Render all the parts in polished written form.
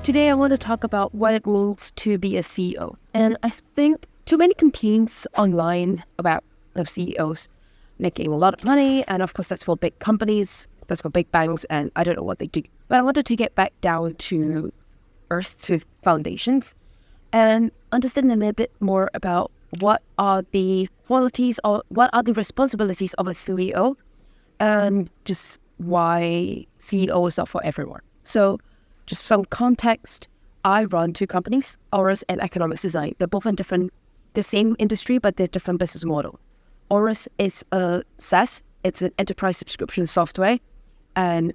Today I want to talk about what it means to be a CEO. And I think too many complaints online about CEOs making a lot of money. And of course, that's for big companies, that's for big banks, and I don't know what they do. But I wanted to get back down to earth, to foundations, and understand a little bit more about what are the qualities or what are the responsibilities of a CEO, and just why CEOs are for everyone. So just some context, I run two companies, Orus and Economics Design. They're both in the same industry, but they're different business model. Orus is a SaaS, it's an enterprise subscription software, and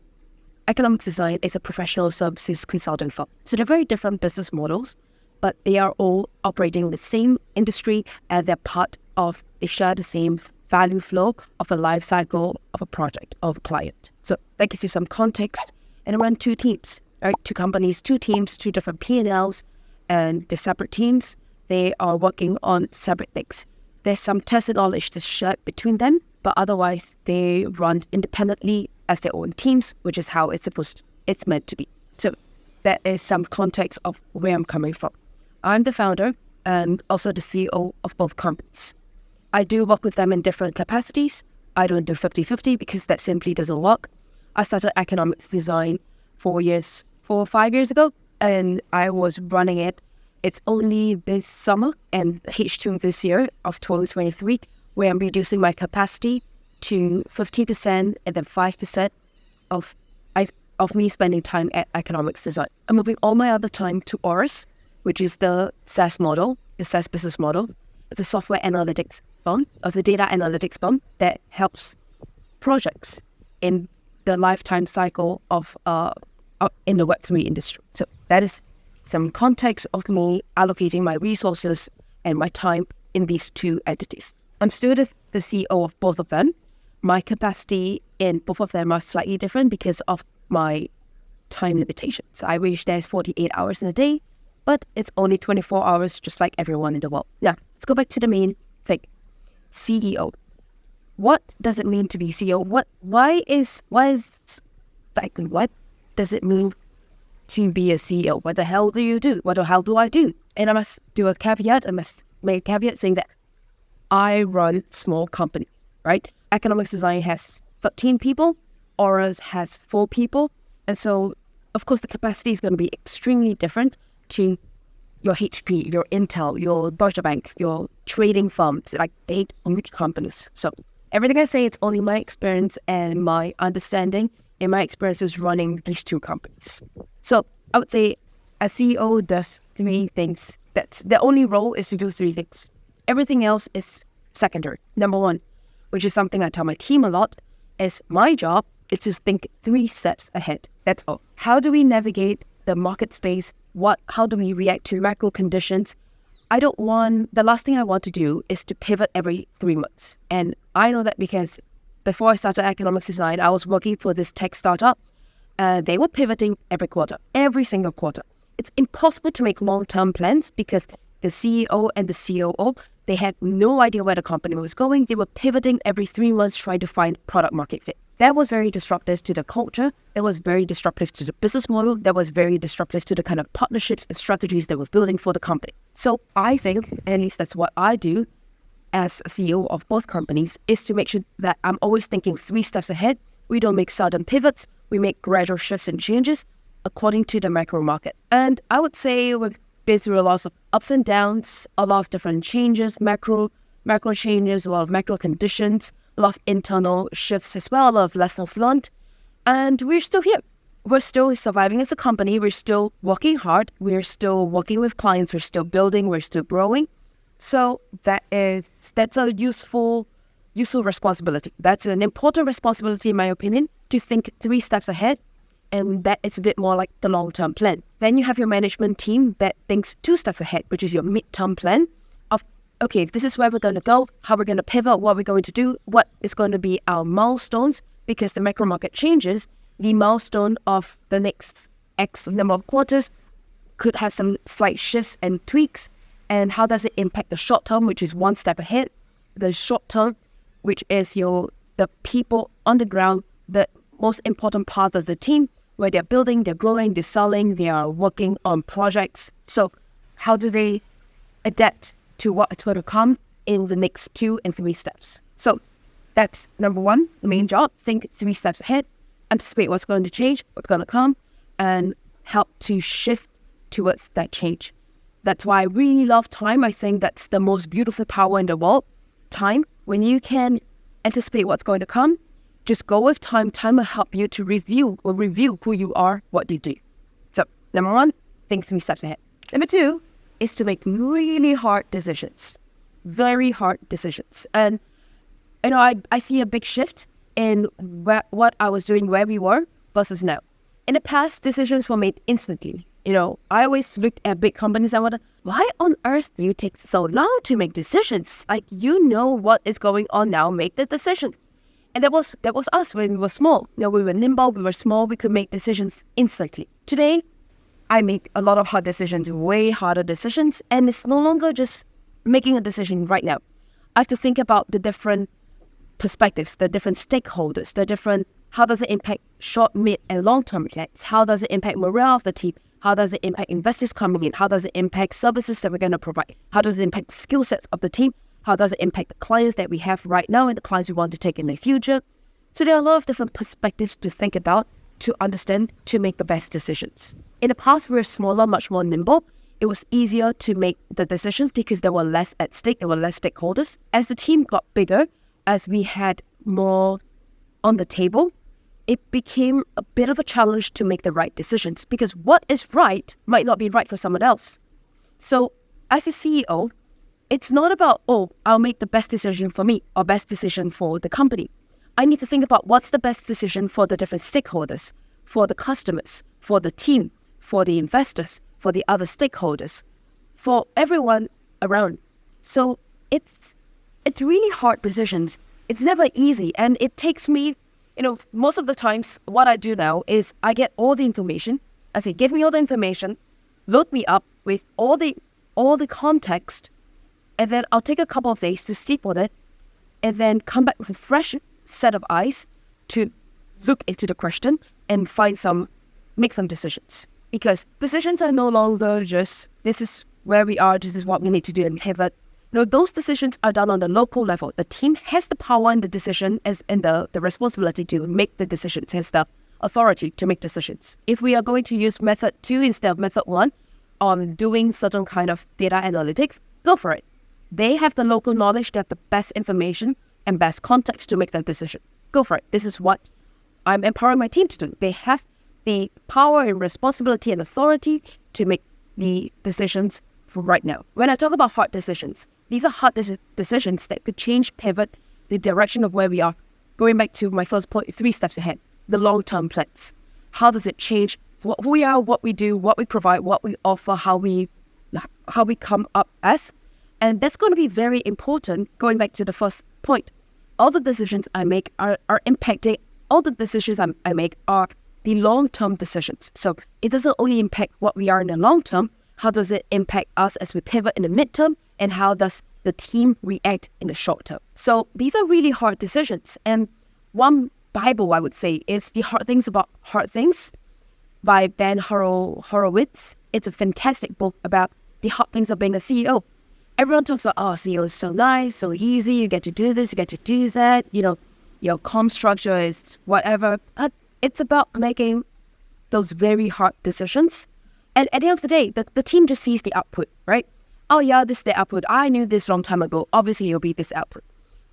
Economics Design is a professional services consulting firm. So they're very different business models, but they are all operating in the same industry, and they share the same value flow of a life cycle of a project, of a client. So that gives you some context. And I run two teams, right? Two companies, two teams, two different P&Ls, and they're separate teams. They are working on separate things. There's some tacit knowledge that's shared between them, but otherwise they run independently as their own teams, which is how it's meant to be. So that is some context of where I'm coming from. I'm the founder and also the CEO of both companies. I do work with them in different capacities. I don't do 50-50 because that simply doesn't work. I started Economics Design 4 or 5 years ago, and I was running it. It's only this summer and H2 this year of 2023 where I'm reducing my capacity to 50% and then 5% of me spending time at Economics Design. I'm moving all my other time to Orus, which is the SaaS model, the SaaS business model, the software analytics firm, or the data analytics firm that helps projects in the lifetime cycle of in the Web3 industry. So that is some context of me allocating my resources and my time in these two entities. I'm still the CEO of both of them. My capacity in both of them are slightly different because of my time limitations. I wish there's 48 hours in a day, but it's only 24 hours just like everyone in the world. Now, let's go back to the main thing. CEO. What does it mean to be CEO? What does it mean to be a CEO? What the hell do you do? What the hell do I do? And I must do a caveat. I must make a caveat saying that I run small companies, right? Economics Design has 13 people. Orus has 4 people. And so, of course, the capacity is going to be extremely different to your HP, your Intel, your Deutsche Bank, your trading firms, like big, huge companies. So everything I say, it's only my experience and my understanding and my experience is running these two companies. So I would say a CEO does 3 things. That's the only role is to do 3 things. Everything else is secondary. Number 1, which is something I tell my team a lot, is my job is to think 3 steps ahead. That's all. How do we navigate the market space? How do we react to macro conditions? The last thing I want to do is to pivot every 3 months. And I know that because before I started Economics Design, I was working for this tech startup. They were pivoting every single quarter. It's impossible to make long-term plans because the CEO and the COO, they had no idea where the company was going. They were pivoting every 3 months trying to find product market fit. That was very disruptive to the culture. It was very disruptive to the business model. That was very disruptive to the kind of partnerships and strategies they were building for the company. So I think, at least that's what I do as a CEO of both companies, is to make sure that I'm always thinking 3 steps ahead. We don't make sudden pivots. We make gradual shifts and changes according to the macro market. And I would say we've been through a lot of ups and downs, a lot of different changes, macro changes, a lot of macro conditions, a lot of internal shifts as well, a lot of lessons learned. And we're still here. We're still surviving as a company. We're still working hard. We're still working with clients. We're still building. We're still growing. So that's a useful responsibility. That's an important responsibility, in my opinion, to think 3 steps ahead. And that is a bit more like the long-term plan. Then you have your management team that thinks 2 steps ahead, which is your mid-term plan of, okay, if this is where we're going to go, how we're going to pivot, what we're going to do, what is going to be our milestones, because the macro market changes. The milestone of the next X number of quarters could have some slight shifts and tweaks. And how does it impact the short term, which is 1 step ahead? The short term, which is the people on the ground, the most important part of the team, where they're building, they're growing, they're selling, they are working on projects. So how do they adapt to what's going to come in the next 2 and 3 steps? So that's number one, the main job. Think 3 steps ahead, anticipate what's going to change, what's going to come, and help to shift towards that change. That's why I really love time. I think that's the most beautiful power in the world. Time, when you can anticipate what's going to come, just go with time. Time will help you to review who you are, what you do. So number one, think 3 steps ahead. Number 2 is to make really hard decisions, very hard decisions. And I see a big shift in what I was doing, where we were versus now. In the past, decisions were made instantly. I always looked at big companies and wondered, why on earth do you take so long to make decisions? Like, what is going on now, make the decision. And that was us when we were small. We were nimble, we were small, we could make decisions instantly. Today, I make a lot of hard decisions, way harder decisions, and it's no longer just making a decision right now. I have to think about the different perspectives, the different stakeholders, how does it impact short, mid, and long-term effects? How does it impact morale of the team? How does it impact investors coming in? How does it impact services that we're going to provide? How does it impact the skill sets of the team? How does it impact the clients that we have right now and the clients we want to take in the future? So there are a lot of different perspectives to think about, to understand, to make the best decisions. In the past, we were smaller, much more nimble. It was easier to make the decisions because there were less at stake, there were less stakeholders. As the team got bigger, as we had more on the table, it became a bit of a challenge to make the right decisions because what is right might not be right for someone else. So as a CEO, it's not about, I'll make the best decision for me or best decision for the company. I need to think about what's the best decision for the different stakeholders, for the customers, for the team, for the investors, for the other stakeholders, for everyone around. So it's really hard decisions. It's never easy. And it takes me, most of the times what I do now is I get all the information. I say, give me all the information, load me up with all the context, and then I'll take a couple of days to sleep on it, and then come back with a fresh set of eyes to look into the question and make some decisions. Because decisions are no longer just, this is where we are, this is what we need to do and pivot. Those decisions are done on the local level. The team has the power and the decision and the responsibility to make the decisions, has the authority to make decisions. If we are going to use method 2 instead of method 1 on doing certain kind of data analytics, go for it. They have the local knowledge, they have the best information and best context to make that decision. Go for it. This is what I'm empowering my team to do. They have the power and responsibility and authority to make the decisions for right now. When I talk about hard decisions, these are hard decisions that could change, pivot the direction of where we are. Going back to my first point, 3 steps ahead, the long-term plans. How does it change who we are, what we do, what we provide, what we offer, how we come up as? And that's going to be very important, going back to the first point. All the decisions I make are impacting, all the decisions I make are the long-term decisions. So it doesn't only impact what we are in the long term, how does it impact us as we pivot in the midterm, and how does the team react in the short term? So these are really hard decisions. And one Bible, I would say, is The Hard Things About Hard Things by Ben Horowitz. It's a fantastic book about the hard things of being a CEO. Everyone talks about, CEO is so nice, so easy, you get to do this, you get to do that, your comp structure is whatever. But it's about making those very hard decisions. And at the end of the day, the team just sees the output, right? Oh yeah, this is the output. I knew this long time ago. Obviously, it'll be this output.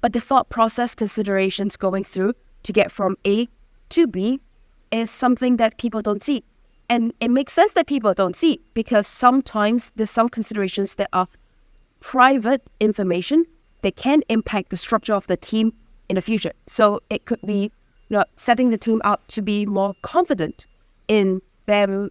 But the thought process, considerations going through to get from A to B is something that people don't see. And it makes sense that people don't see because sometimes there's some considerations that are private information that can impact the structure of the team in the future. So it could be setting the team up to be more confident in them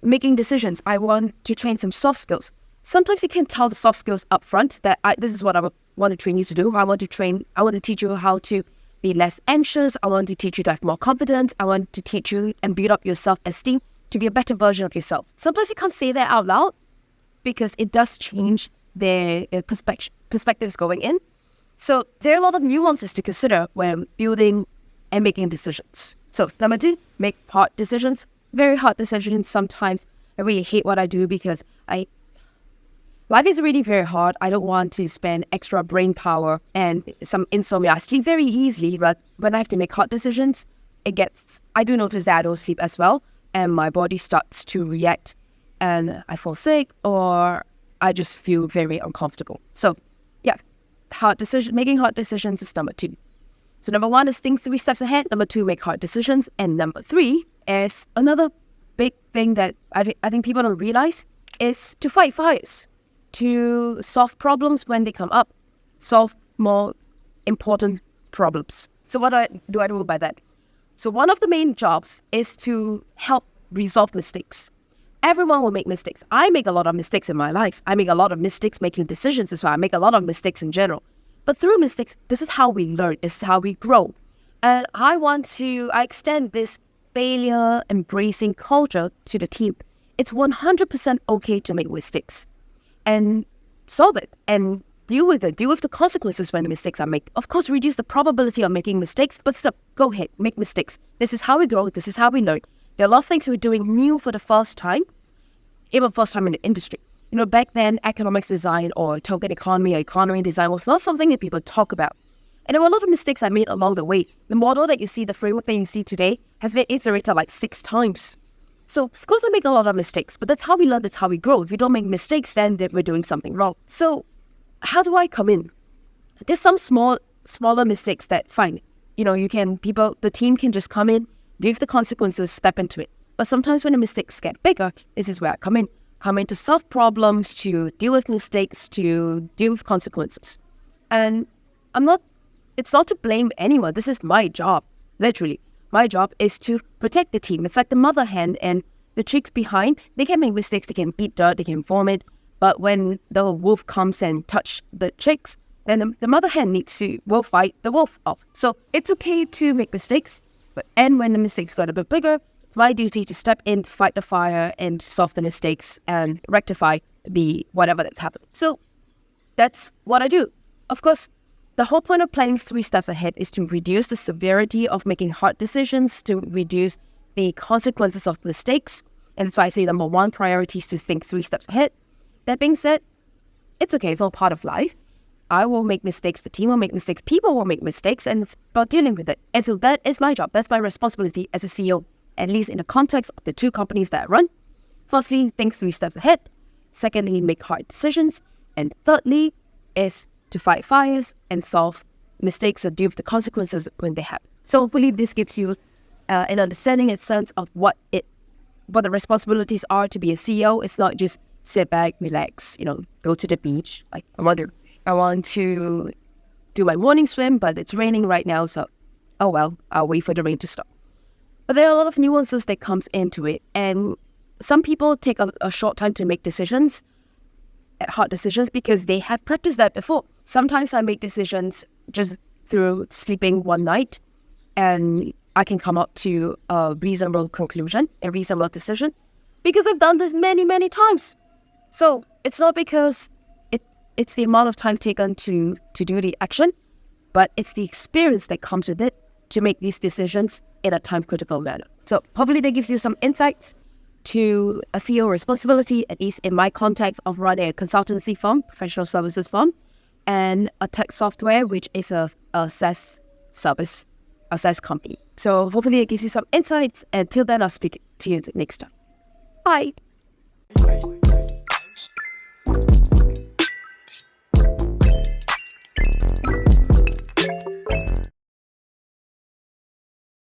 making decisions. I want to train some soft skills. Sometimes you can tell the soft skills up front that this is what I want to train you to do. I want to teach you how to be less anxious. I want to teach you to have more confidence. I want to teach you and build up your self-esteem to be a better version of yourself. Sometimes you can't say that out loud because it does change their perspectives going in. So there are a lot of nuances to consider when building and making decisions. So number 2, make hard decisions. Very hard decisions sometimes. I really hate what I do because life is really very hard. I don't want to spend extra brain power and some insomnia. I sleep very easily, but when I have to make hard decisions, I do notice that I don't sleep as well, and my body starts to react, and I fall sick, or I just feel very uncomfortable. So, yeah, making hard decisions is number 2. So number 1 is think 3 steps ahead. Number 2, make hard decisions. And number 3 is another big thing that I think people don't realize is to fight fires, to solve problems when they come up, solve more important problems. So what do I do by that? So one of the main jobs is to help resolve mistakes. Everyone will make mistakes. I make a lot of mistakes in my life. I make a lot of mistakes making decisions as well. I make a lot of mistakes in general. But through mistakes, this is how we learn. This is how we grow. And I extend this failure embracing culture to the team. It's 100% okay to make mistakes and solve it and deal with it. Deal with the consequences when the mistakes are made. Of course, reduce the probability of making mistakes, but still, go ahead, make mistakes. This is how we grow. This is how we learn. There are a lot of things we're doing new for the first time, even first time in the industry. Back then, economics design or token economy or economy design was not something that people talk about. And there were a lot of mistakes I made along the way. The model that you see, the framework that you see today, has been iterated like 6 times. So, of course, I make a lot of mistakes, but that's how we learn, that's how we grow. If we don't make mistakes, then we're doing something wrong. So, how do I come in? There's some smaller mistakes that, fine, the team can just come in, deal with the consequences, step into it. But sometimes when the mistakes get bigger, this is where I come in. Come in to solve problems, to deal with mistakes, to deal with consequences. And it's not to blame anyone. This is my job, literally. My job is to protect the team. It's like the mother hen and the chicks behind. They can make mistakes, they can eat dirt, they can vomit. But when the wolf comes and touch the chicks, then the mother hen will fight the wolf off. So it's okay to make mistakes. And when the mistakes got a bit bigger, it's my duty to step in to fight the fire and solve the mistakes and rectify whatever that's happened. So that's what I do. Of course, the whole point of planning 3 steps ahead is to reduce the severity of making hard decisions, to reduce the consequences of mistakes. And so I say number 1 priority is to think 3 steps ahead. That being said, it's okay. It's all part of life. I will make mistakes. The team will make mistakes. People will make mistakes. And it's about dealing with it. And so that is my job. That's my responsibility as a CEO, at least in the context of the 2 companies that I run. Firstly, think 3 steps ahead. Secondly, make hard decisions. And thirdly is to fight fires and solve mistakes and deal with the consequences when they happen. So hopefully this gives you an understanding and sense of what the responsibilities are to be a CEO. It's not just sit back, relax, go to the beach. Like I want to do my morning swim, but it's raining right now, so I'll wait for the rain to stop. But there are a lot of nuances that comes into it, and some people take a short time to make decisions, hard decisions, because they have practiced that before. Sometimes I make decisions just through sleeping one night, and I can come up to a reasonable conclusion, a reasonable decision, because I've done this many, many times. So it's not because it's the amount of time taken to do the action, but it's the experience that comes with it to make these decisions in a time-critical manner. So hopefully that gives you some insights to a CEO responsibility, at least in my context of running a consultancy firm, professional services firm, and a tech software, which is a SaaS service, a SaaS company. So hopefully it gives you some insights. Until then, I'll speak to you next time. Bye.